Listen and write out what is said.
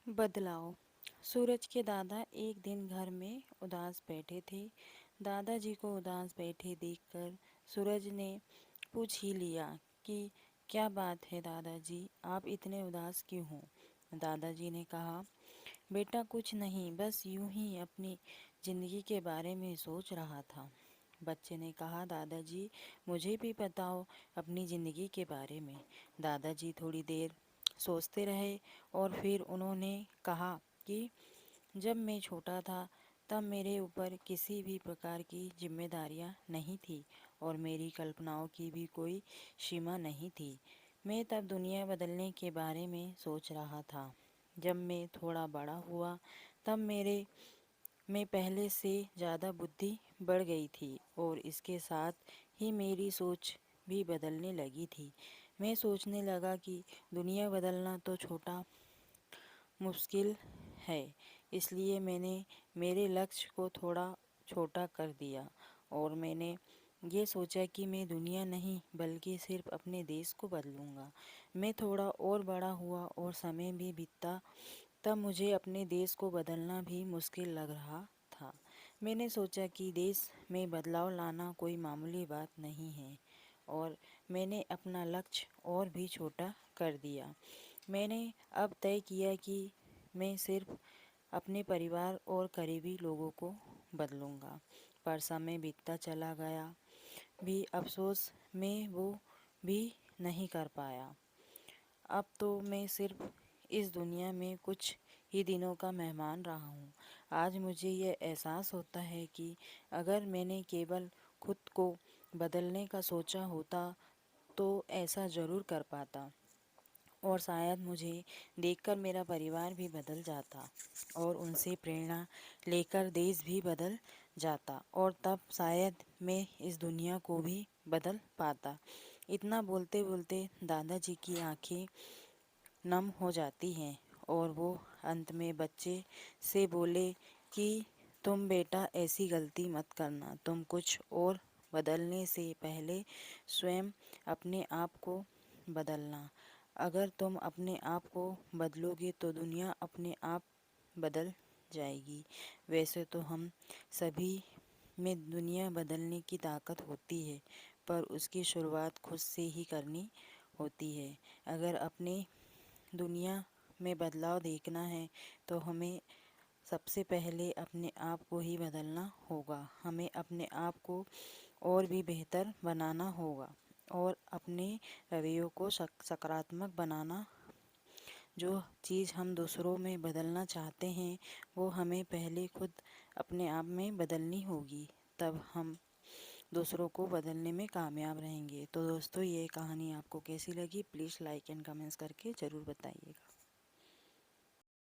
बदलाव। सूरज के दादा एक दिन घर में उदास बैठे थे। दादाजी को उदास बैठे देखकर सूरज ने पूछ ही लिया कि क्या बात है दादाजी, आप इतने उदास क्यों हो। दादाजी ने कहा, बेटा कुछ नहीं, बस यूं ही अपनी जिंदगी के बारे में सोच रहा था। बच्चे ने कहा, दादाजी मुझे भी बताओ अपनी जिंदगी के बारे में। दादाजी थोड़ी देर सोचते रहे और फिर उन्होंने कहा कि जब मैं छोटा था तब मेरे ऊपर किसी भी प्रकार की जिम्मेदारियां नहीं थी और मेरी कल्पनाओं की भी कोई सीमा नहीं थी। मैं तब दुनिया बदलने के बारे में सोच रहा था। जब मैं थोड़ा बड़ा हुआ तब मेरे में पहले से ज़्यादा बुद्धि बढ़ गई थी और इसके साथ ही मेरी सोच भी बदलने लगी थी। मैं सोचने लगा कि दुनिया बदलना तो छोटा मुश्किल है, इसलिए मैंने मेरे लक्ष्य को थोड़ा छोटा कर दिया और मैंने ये सोचा कि मैं दुनिया नहीं बल्कि सिर्फ अपने देश को बदलूंगा। मैं थोड़ा और बड़ा हुआ और समय भी बीता तब मुझे अपने देश को बदलना भी मुश्किल लग रहा था। मैंने सोचा कि देश में बदलाव लाना कोई मामूली बात नहीं है और मैंने अपना लक्ष्य और भी छोटा कर दिया। मैंने अब तय किया कि मैं सिर्फ अपने परिवार और करीबी लोगों को बदलूंगा। पर समय बीतता चला गया भी अफसोस मैं वो भी नहीं कर पाया। अब तो मैं सिर्फ इस दुनिया में कुछ ही दिनों का मेहमान रहा हूँ। आज मुझे ये एहसास होता है कि अगर मैंने केवल खुद को बदलने का सोचा होता तो ऐसा ज़रूर कर पाता और शायद मुझे देखकर मेरा परिवार भी बदल जाता और उनसे प्रेरणा लेकर देश भी बदल जाता और तब शायद मैं इस दुनिया को भी बदल पाता। इतना बोलते बोलते दादाजी की आंखें नम हो जाती हैं और वो अंत में बच्चे से बोले कि तुम बेटा ऐसी गलती मत करना, तुम कुछ और बदलने से पहले स्वयं अपने आप को बदलना। अगर तुम अपने आप को बदलोगे तो दुनिया अपने आप बदल जाएगी। वैसे तो हम सभी में दुनिया बदलने की ताकत होती है, पर उसकी शुरुआत खुद से ही करनी होती है। अगर अपने दुनिया में बदलाव देखना है तो हमें सबसे पहले अपने आप को ही बदलना होगा। हमें अपने आप को और भी बेहतर बनाना होगा और अपने रवैयों को सकारात्मक बनाना। जो चीज़ हम दूसरों में बदलना चाहते हैं वो हमें पहले खुद अपने आप में बदलनी होगी, तब हम दूसरों को बदलने में कामयाब रहेंगे। तो दोस्तों, ये कहानी आपको कैसी लगी प्लीज़ लाइक एंड कमेंट्स करके ज़रूर बताइएगा।